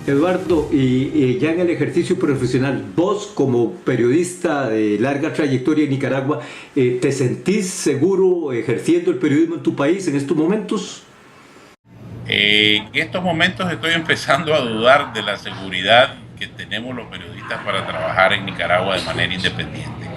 Eduardo, y ya en el ejercicio profesional, vos como periodista de larga trayectoria en Nicaragua, ¿te sentís seguro ejerciendo el periodismo en tu país en estos momentos? En estos momentos estoy empezando a dudar de la seguridad que tenemos los periodistas para trabajar en Nicaragua de manera independiente.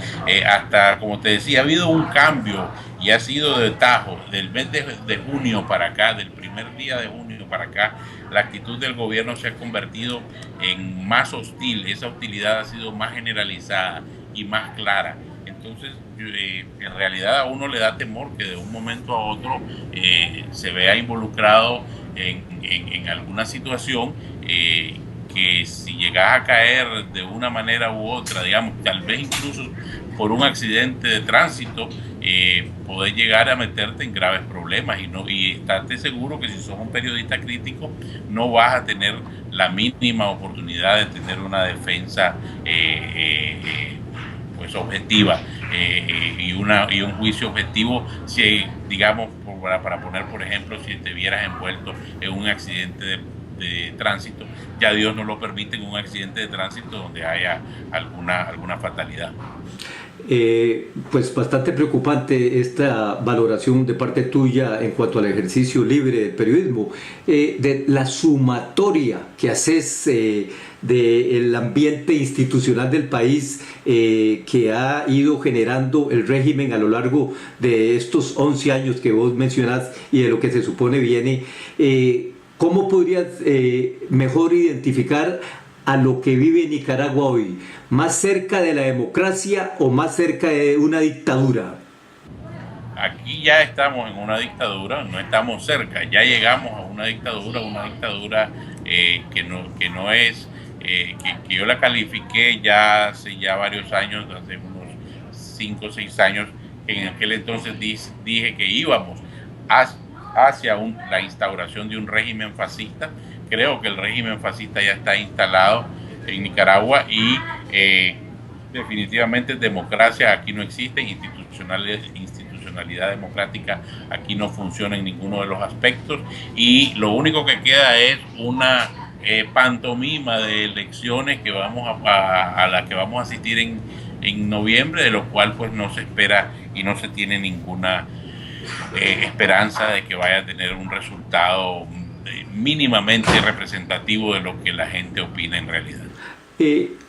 Hasta, como te decía, ha habido un cambio y ha sido de tajo del mes de junio para acá, del primer día de junio para acá, la actitud del gobierno se ha convertido en más hostil, esa hostilidad ha sido más generalizada y más clara. Entonces, en realidad a uno le da temor que de un momento a otro se vea involucrado en alguna situación que si llegas a caer de una manera u otra, digamos, tal vez incluso por un accidente de tránsito, podés llegar a meterte en graves problemas y estarte seguro que si sos un periodista crítico no vas a tener la mínima oportunidad de tener una defensa pues objetiva y un juicio objetivo si digamos para poner por ejemplo si te vieras envuelto en un accidente de tránsito, ya Dios no lo permite en un accidente de tránsito donde haya alguna fatalidad. Pues bastante preocupante esta valoración de parte tuya en cuanto al ejercicio libre del periodismo, de la sumatoria que haces del ambiente institucional del país que ha ido generando el régimen a lo largo de estos 11 años que vos mencionás y de lo que se supone viene. ¿Cómo podrías mejor identificar a lo que vive Nicaragua hoy? ¿Más cerca de la democracia o más cerca de una dictadura? Aquí ya estamos en una dictadura, no estamos cerca, ya llegamos a una dictadura que no es, que yo la califiqué ya hace ya varios años, hace unos 5 o 6 años, que en aquel entonces dije que íbamos hacia la instauración de un régimen fascista. Creo que el régimen fascista ya está instalado en Nicaragua y definitivamente democracia aquí no existe, institucionalidad democrática aquí no funciona en ninguno de los aspectos y lo único que queda es una pantomima de elecciones que a la que vamos a asistir en noviembre, de lo cual pues no se espera y no se tiene ninguna esperanza de que vaya a tener un resultado mínimamente representativo de lo que la gente opina en realidad.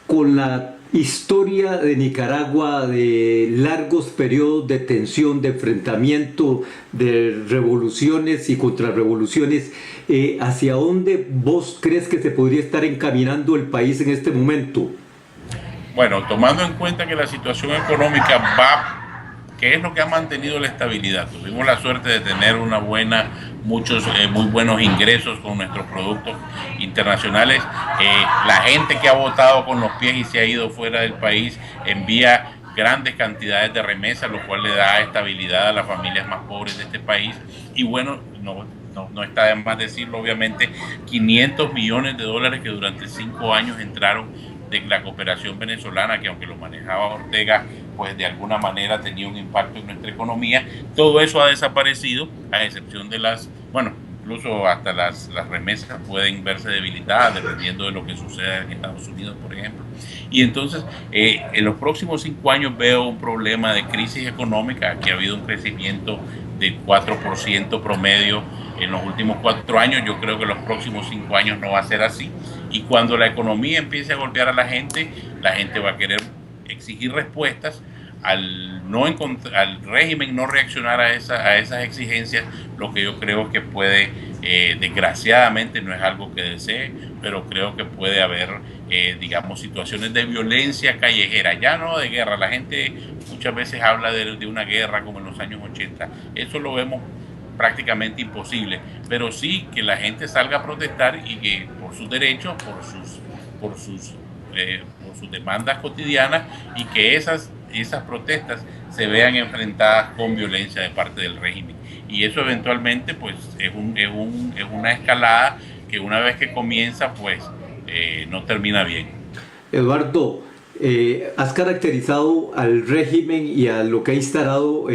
Con la historia de Nicaragua de largos periodos de tensión, de enfrentamiento, de revoluciones y contrarrevoluciones, ¿hacia dónde vos crees que se podría estar encaminando el país en este momento? Bueno, tomando en cuenta que la situación económica que es lo que ha mantenido la estabilidad. Tuvimos la suerte de tener muchos muy buenos ingresos con nuestros productos internacionales. La gente que ha votado con los pies y se ha ido fuera del país envía grandes cantidades de remesas, lo cual le da estabilidad a las familias más pobres de este país. Y bueno, no está de más decirlo, obviamente, 500 millones de dólares que durante 5 años entraron de la cooperación venezolana, que aunque lo manejaba Ortega, pues de alguna manera tenía un impacto en nuestra economía. Todo eso ha desaparecido, a excepción de bueno, incluso hasta las remesas pueden verse debilitadas dependiendo de lo que suceda en Estados Unidos, por ejemplo. Y entonces, en los próximos 5 años veo un problema de crisis económica. Aquí ha habido un crecimiento de 4% promedio en los últimos 4 años. Yo creo que los próximos 5 años no va a ser así. Y cuando la economía empiece a golpear a la gente va a querer exigir respuestas. Al régimen no reaccionar a esas exigencias, lo que yo creo que puede, desgraciadamente no es algo que desee, pero creo que puede haber, digamos, situaciones de violencia callejera, ya no de guerra. La gente muchas veces habla de una guerra como en los años 80, eso lo vemos prácticamente imposible, pero sí que la gente salga a protestar y que por sus derechos, por sus demandas cotidianas y que esas protestas se vean enfrentadas con violencia de parte del régimen. Y eso eventualmente pues es una escalada que una vez que comienza pues no termina bien. Eduardo, has caracterizado al régimen y a lo que ha instalado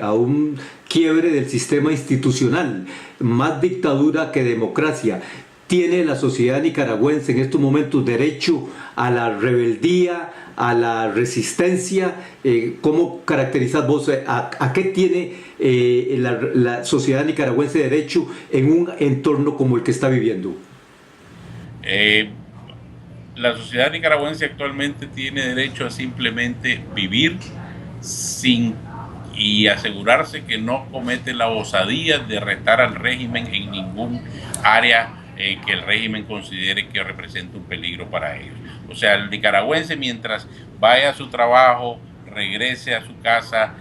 a un quiebre del sistema institucional, más dictadura que democracia. ¿Tiene la sociedad nicaragüense en estos momentos derecho a la rebeldía, a la resistencia? ¿Cómo caracterizas vos? ¿A qué tiene la sociedad nicaragüense derecho en un entorno como el que está viviendo? Eh, la sociedad nicaragüense actualmente tiene derecho a simplemente vivir sin y asegurarse que no comete la osadía de retar al régimen en ningún área que el régimen considere que representa un peligro para ellos. O sea, el nicaragüense, mientras vaya a su trabajo, regrese a su casa,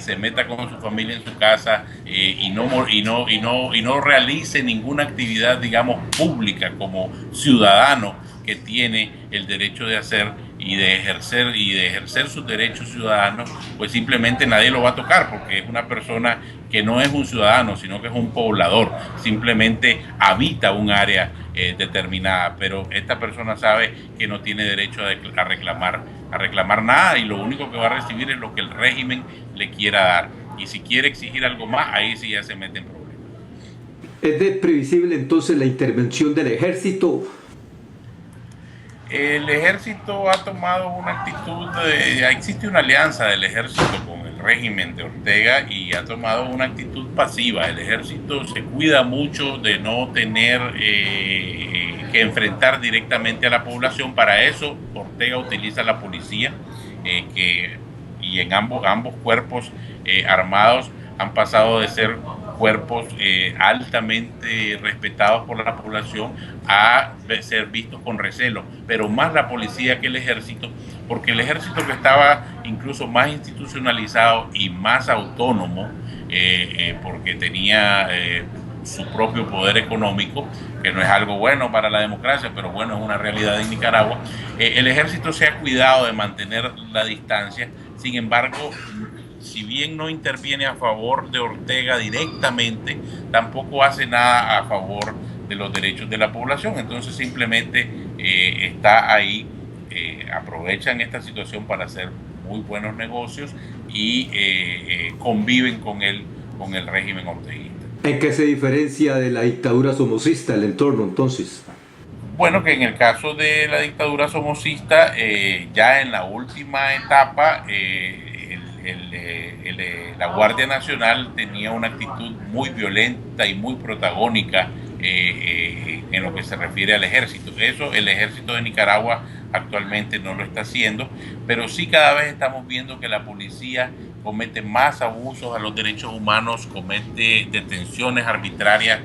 se meta con su familia en su casa y no realice ninguna actividad, digamos, pública como ciudadano que tiene el derecho de hacer y de ejercer sus derechos ciudadanos, pues simplemente nadie lo va a tocar, porque es una persona que no es un ciudadano, sino que es un poblador, simplemente habita un área determinada, pero esta persona sabe que no tiene derecho a reclamar nada, y lo único que va a recibir es lo que el régimen le quiera dar, y si quiere exigir algo más, ahí sí ya se mete en problemas. ¿Es de previsible entonces la intervención del ejército? El ejército ha tomado una actitud, existe una alianza del ejército con el régimen de Ortega y ha tomado una actitud pasiva. El ejército se cuida mucho de no tener que enfrentar directamente a la población. Para eso Ortega utiliza la policía y en ambos cuerpos armados han pasado de ser cuerpos altamente respetados por la población a ser vistos con recelo, pero más la policía que el ejército, porque el ejército, que estaba incluso más institucionalizado y más autónomo, porque tenía su propio poder económico, que no es algo bueno para la democracia, pero bueno, es una realidad en Nicaragua. El ejército se ha cuidado de mantener la distancia. Sin embargo, si bien no interviene a favor de Ortega directamente, tampoco hace nada a favor de los derechos de la población. Entonces simplemente está ahí, aprovechan esta situación para hacer muy buenos negocios y conviven con el régimen orteguista. ¿En qué se diferencia de la dictadura somocista el entorno entonces? Bueno, que en el caso de la dictadura somocista, ya en la última etapa, la Guardia Nacional tenía una actitud muy violenta y muy protagónica en lo que se refiere al ejército. Eso el ejército de Nicaragua actualmente no lo está haciendo, pero sí cada vez estamos viendo que la policía comete más abusos a los derechos humanos, comete detenciones arbitrarias,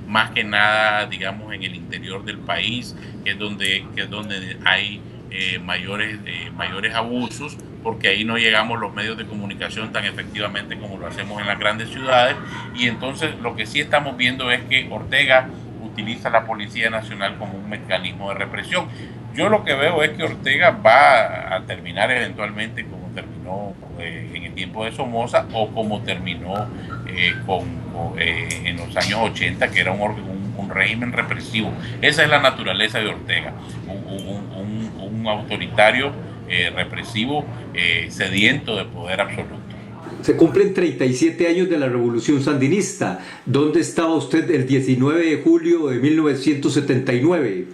más que nada, digamos, en el interior del país, que es donde hay mayores abusos, porque ahí no llegamos los medios de comunicación tan efectivamente como lo hacemos en las grandes ciudades. Y entonces lo que sí estamos viendo es que Ortega utiliza la Policía Nacional como un mecanismo de represión. Yo lo que veo es que Ortega va a terminar eventualmente como terminó en el tiempo de Somoza, o como terminó en los años 80, que era un régimen represivo. Esa es la naturaleza de Ortega, un autoritario represivo, sediento de poder absoluto. Se cumplen 37 años de la Revolución Sandinista. ¿Dónde estaba usted el 19 de julio de 1979?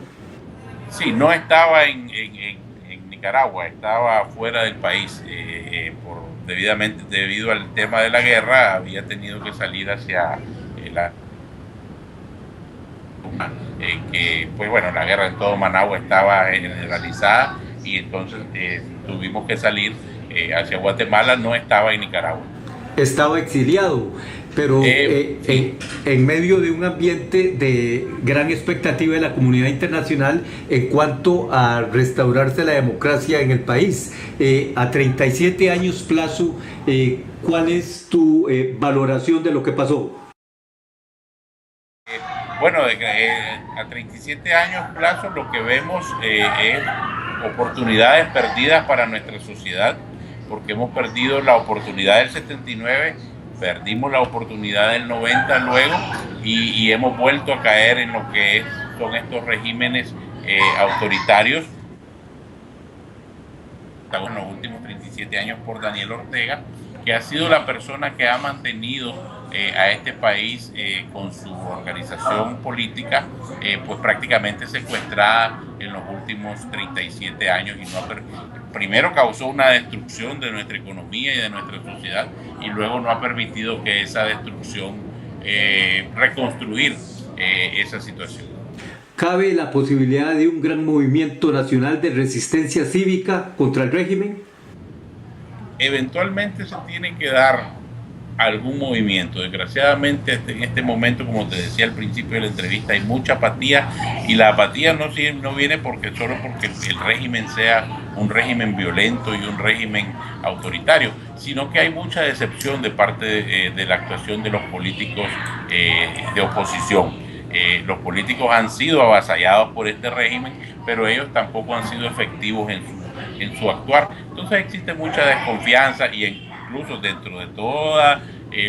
Sí, no estaba en Nicaragua, estaba fuera del país. Debido al tema de la guerra, había tenido que salir hacia pues bueno, la guerra en todo Managua estaba generalizada, y entonces tuvimos que salir hacia Guatemala. No estaba en Nicaragua. Estaba exiliado, pero Sí. en medio de un ambiente de gran expectativa de la comunidad internacional en cuanto a restaurarse la democracia en el país. A 37 años plazo, ¿cuál es tu valoración de lo que pasó? Bueno, a 37 años plazo lo que vemos es oportunidades perdidas para nuestra sociedad, porque hemos perdido la oportunidad del 79, perdimos la oportunidad del 90 luego, y hemos vuelto a caer en lo que son estos regímenes autoritarios en los últimos 37 años por Daniel Ortega. que ha sido la persona que ha mantenido a este país con su organización política pues prácticamente secuestrada en los últimos 37 años y primero causó una destrucción de nuestra economía y de nuestra sociedad y luego no ha permitido que esa destrucción reconstruir esa situación. ¿Cabe la posibilidad de un gran movimiento nacional de resistencia cívica contra el régimen? Eventualmente se tiene que dar algún movimiento. Desgraciadamente en este momento, como te decía al principio de la entrevista, hay mucha apatía y la apatía no viene solo porque el régimen sea un régimen violento y un régimen autoritario, sino que hay mucha decepción de parte de la actuación de los políticos de oposición. Los políticos han sido avasallados por este régimen, pero ellos tampoco han sido efectivos en su actuar. Entonces existe mucha desconfianza y incluso dentro de toda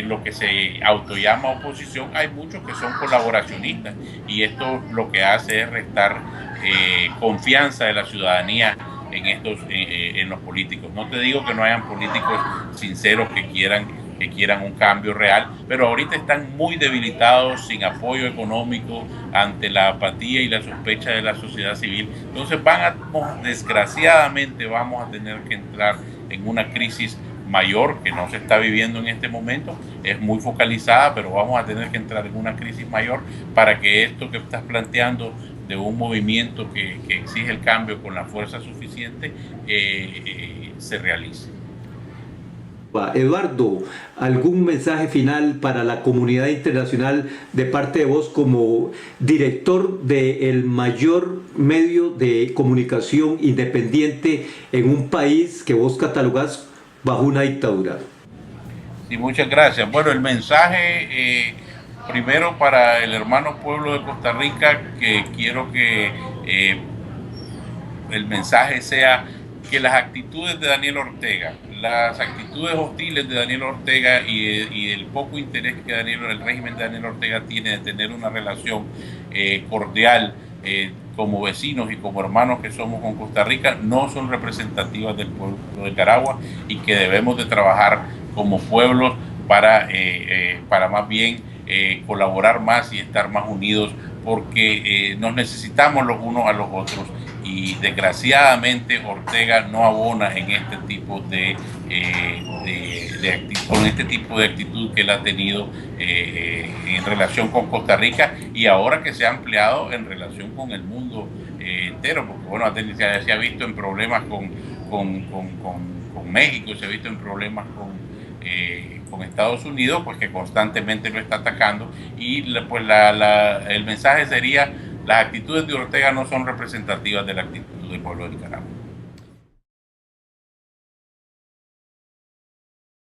lo que se autollama oposición hay muchos que son colaboracionistas y esto lo que hace es restar confianza de la ciudadanía en los políticos. No te digo que no hayan políticos sinceros que quieran un cambio real, pero ahorita están muy debilitados, sin apoyo económico, ante la apatía y la sospecha de la sociedad civil. Entonces desgraciadamente vamos a tener que entrar en una crisis mayor que no se está viviendo en este momento, es muy focalizada, pero vamos a tener que entrar en una crisis mayor para que esto que estás planteando de un movimiento que exige el cambio con la fuerza suficiente se realice. Eduardo, ¿algún mensaje final para la comunidad internacional de parte de vos como director del mayor medio de comunicación independiente en un país que vos catalogás bajo una dictadura? Sí, muchas gracias. Bueno, el mensaje primero para el hermano pueblo de Costa Rica, que quiero que el mensaje sea que las actitudes de Daniel Ortega, las actitudes hostiles de Daniel Ortega y el poco interés que el régimen de Daniel Ortega tiene de tener una relación cordial como vecinos y como hermanos que somos con Costa Rica, no son representativas del pueblo de Nicaragua y que debemos de trabajar como pueblos para más bien colaborar más y estar más unidos porque nos necesitamos los unos a los otros y desgraciadamente Ortega no abona en este tipo con este tipo de actitud que él ha tenido en relación con Costa Rica y ahora que se ha ampliado en relación con el mundo entero, porque bueno, se ha visto en problemas con México, se ha visto en problemas con Estados Unidos, pues que constantemente lo está atacando y el mensaje sería: las actitudes de Ortega no son representativas de la actitud del pueblo de Nicaragua.